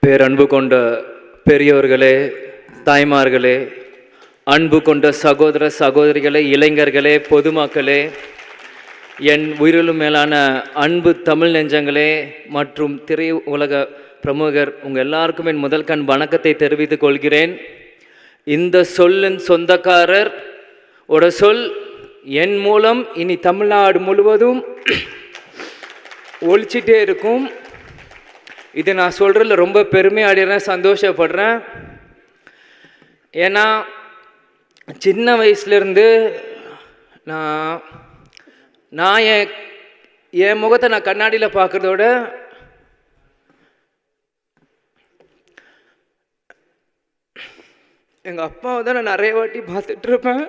பேரன்பு கொண்ட பெரியோர்களே, தாய்மார்களே, அன்பு கொண்ட சகோதர சகோதரிகளே, இளைஞர்களே, பொதுமக்களே, என் உயிரிலும் மேலான அன்பு தமிழ் நெஞ்சங்களே மற்றும் திரை உலக பிரமுகர் உங்கள் எல்லாருக்கும் என் முதல் கண் வணக்கத்தை தெரிவித்துக் கொள்கிறேன். இந்த சொல்லின் சொந்தக்காரர் ஒரு சொல் என் மூலம் இனி தமிழ்நாடு முழுவதும் ஒழிச்சிட்டே இருக்கும். இதை நான் சொல்கிறதுல ரொம்ப பெருமையாடுறேன், சந்தோஷப்படுறேன். ஏன்னா சின்ன வயசுலேருந்து நான் என் முகத்தை நான் கண்ணாடியில் பார்க்குறதோட எங்கள் அப்பாவை தான் நான் நிறைய வாட்டி பார்த்துட்ருப்பேன்.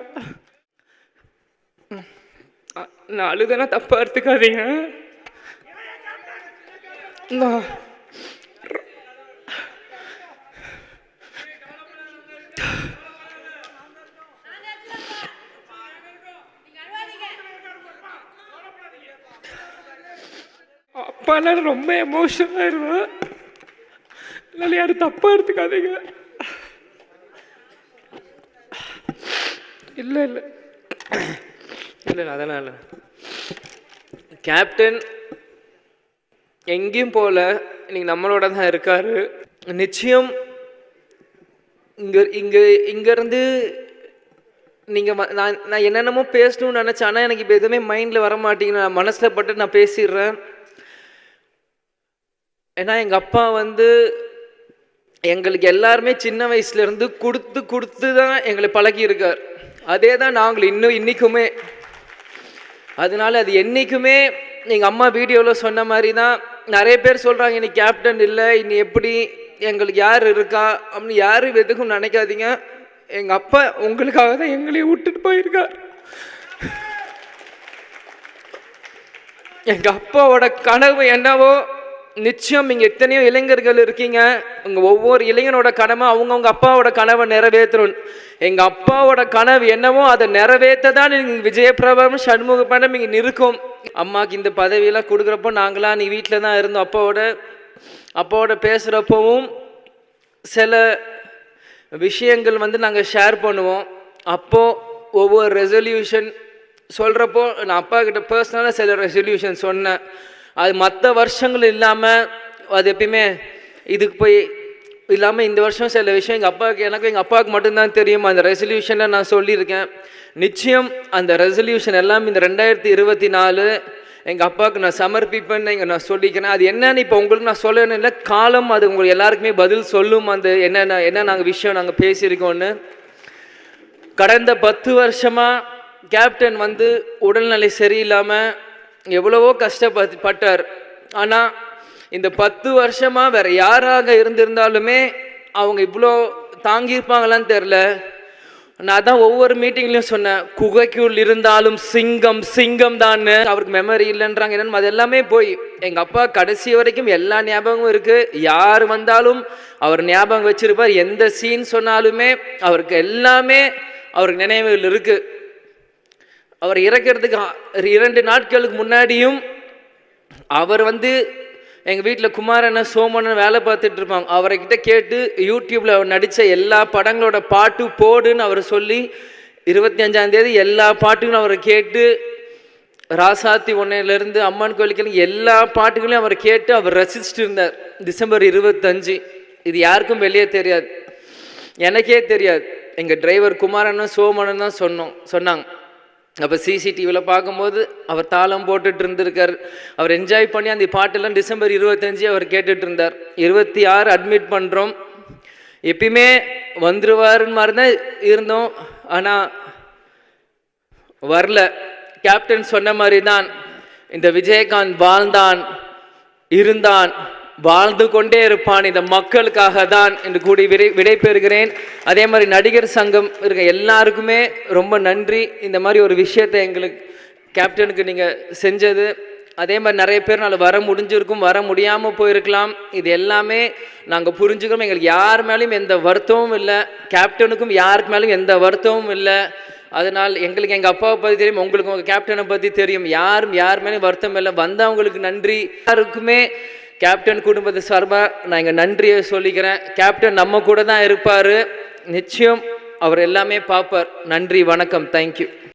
நான் அழுதனா தப்பாக எடுத்துக்காதீங்க. அப்பாலாம் ரொம்ப எமோஷனல் ஆயிடுவேன். இல்லை யாரும் தப்பாக எடுத்துக்காதீங்க. இல்லை இல்லை இல்லை அதெல்லாம் இல்லை. கேப்டன் எங்கேயும் போகல, இன்னைக்கு நம்மளோட தான் இருக்காரு. நிச்சயம் இங்கேருந்து நீங்கள் நான் என்னென்னமோ பேசணும்னு நினச்சேன். ஆனால் எனக்கு இப்போ எதுவுமே மைண்டில் வர மாட்டேங்குது. நான் மனசில் பட்டு நான் பேசிடுறேன். ஏன்னா எங்கள் அப்பா எங்களுக்கு எல்லாருமே சின்ன வயசுலேருந்து கொடுத்து தான் எங்களை பழகியிருக்கார். அதே தான் நாங்கள் இன்றைக்குமே. அதனால அது என்றைக்குமே எங்கள் அம்மா வீடியோவில் சொன்ன மாதிரி தான். நிறைய பேர் சொல்கிறாங்க இன்னைக்கு கேப்டன் இல்லை, இன்னி எப்படி எங்களுக்கு யார் இருக்கா அப்படின்னு. யாரும் எதுக்கும் நினைக்காதீங்க. எங்கள் அப்பா உங்களுக்காக தான் எங்களையும் விட்டுட்டு போயிருக்கார். எங்கள் அப்பாவோட கனவு என்னவோ நிச்சயம் இங்கே எத்தனையோ இளைஞர்கள் இருக்கீங்க. உங்கள் ஒவ்வொரு இளைஞனோட கனவு அவங்கவுங்க அப்பாவோட கனவை நிறைவேற்றணும். எங்கள் அப்பாவோட கனவு என்னவோ அதை நிறைவேற்ற தான் விஜயபிரபம் சண்முகப்படம் இங்கே இருக்கும். அம்மாவுக்கு இந்த பதவியெல்லாம் கொடுக்குறப்போ நாங்களாம் நீ வீட்டில் தான் இருந்தோம். அப்பாவோட பேசுகிறப்பவும் சில விஷயங்கள் நாங்கள் ஷேர் பண்ணுவோம். அப்போது ஒவ்வொரு ரெசல்யூஷன் சொல்கிறப்போ நான் அப்பா கிட்ட பர்சனலாக சில ரெசல்யூஷன் சொன்னேன். அது மற்ற வருஷங்கள் இல்லாமல் அது எப்பயுமே இதுக்கு போய் இல்லாமல் இந்த வருஷம் சில விஷயம் எங்கள் அப்பாவுக்கு மட்டும்தான் தெரியும். அந்த ரெசல்யூஷனை நான் சொல்லியிருக்கேன். நிச்சயம் அந்த ரெசல்யூஷன் எல்லாம் இந்த 2024 எங்கள் அப்பாவுக்கு நான் சமர்ப்பிப்பேன்னு நான் சொல்லிக்கிறேன். அது என்னன்னு இப்போ உங்களுக்கு நான் சொல்லணும் இல்லை, காலம் அது உங்களுக்கு எல்லாருக்குமே பதில் சொல்லும். அந்த என்ன நாங்கள் விஷயம் நாங்கள் பேசியிருக்கோன்னு. கடந்த 10 வருஷமாக கேப்டன் உடல்நிலை சரியில்லாமல் எவ்வளவோ கஷ்டப்பட்டார். ஆனால் இந்த 10 வருஷமாக வேறு யாராக இருந்திருந்தாலுமே அவங்க இவ்வளோ தாங்கியிருப்பாங்களான்னு தெரில. நான் தான் ஒவ்வொரு மீட்டிங்லையும் சொன்னேன், குகைக்குள் இருந்தாலும் சிங்கம் தான். அவருக்கு மெமரி இல்லைன்றாங்க. என்னன்னு அது எல்லாமே போய் எங்கள் அப்பா கடைசி வரைக்கும் எல்லா ஞாபகமும் இருக்குது. யார் வந்தாலும் அவர் ஞாபகம் வச்சிருப்பார். எந்த சீன் சொன்னாலுமே அவருக்கு எல்லாமே அவருக்கு நினைவுகள் இருக்குது. அவர் இறக்கிறதுக்கு 2 நாட்களுக்கு முன்னாடியும் அவர் எங்கள் வீட்டில் குமாரண்ண சோமண்ணன் வேலை பார்த்துட்டு இருப்பாங்க. அவர்கிட்ட கேட்டு யூடியூப்பில் அவர் நடித்த எல்லா படங்களோட பாட்டு போடுன்னு அவர் சொல்லி 25ஆம் தேதி எல்லா பாட்டுகளும் அவரை கேட்டு, ராசாத்தி 1லேருந்து அம்மன் கோயிலுக்கு எல்லா பாட்டுகளையும் அவர் கேட்டு அவர் ரசிச்சுட்டு இருந்தார். டிசம்பர் 25 இது யாருக்கும் வெளியே தெரியாது, எனக்கே தெரியாது. எங்கள் டிரைவர் குமாரண்ணன் சோமண்ணன் தான் சொன்னாங்க. அப்போ சிசிடிவியில் பார்க்கும்போது அவர் தாளம் போட்டுட்டு இருந்திருக்கார். அவர் என்ஜாய் பண்ணி அந்த பாட்டெல்லாம் டிசம்பர் 25 அவர் கேட்டுட்டு இருந்தார். 26 அட்மிட் பண்ணுறோம். எப்பயுமே வந்துருவாருன்னு மாதிரி தான் இருந்தோம். ஆனால் வரல. கேப்டன் சொன்ன மாதிரி தான் இந்த விஜயகாந்த் வாழ்ந்தான், இருந்தான், வாழ்ந்து கொண்டே இருப்பான் இந்த மக்களுக்காக தான் என்று கூடி விடை பெறுகிறேன். அதே மாதிரி நடிகர் சங்கம் இருக்க எல்லாருக்குமே ரொம்ப நன்றி. இந்த மாதிரி ஒரு விஷயத்தை எங்களுக்கு கேப்டனுக்கு நீங்கள் செஞ்சது. அதே மாதிரி நிறைய பேர் நாள் வர முடிஞ்சிருக்கும், வர முடியாமல் போயிருக்கலாம். இது எல்லாமே நாங்கள் புரிஞ்சுக்கிறோம். எங்களுக்கு யார் மேலேயும் எந்த வருத்தமும் இல்லை, கேப்டனுக்கும் யாருக்கு மேலேயும் எந்த வருத்தமும் இல்லை. அதனால் எங்களுக்கு எங்கள் அப்பாவை பற்றி தெரியும், உங்களுக்கு உங்கள் கேப்டனை பற்றி தெரியும். யார் மேலேயும் வருத்தம் இல்லை. வந்தவங்களுக்கு நன்றி. யாருக்குமே கேப்டன் குடும்பத்தை சார்பாக நான் எங்கள் நன்றியை சொல்லிக்கிறேன். கேப்டன் நம்ம கூட தான் இருப்பார், நிச்சயம் அவர் எல்லாமே பார்ப்பார். நன்றி, வணக்கம், தேங்க்யூ.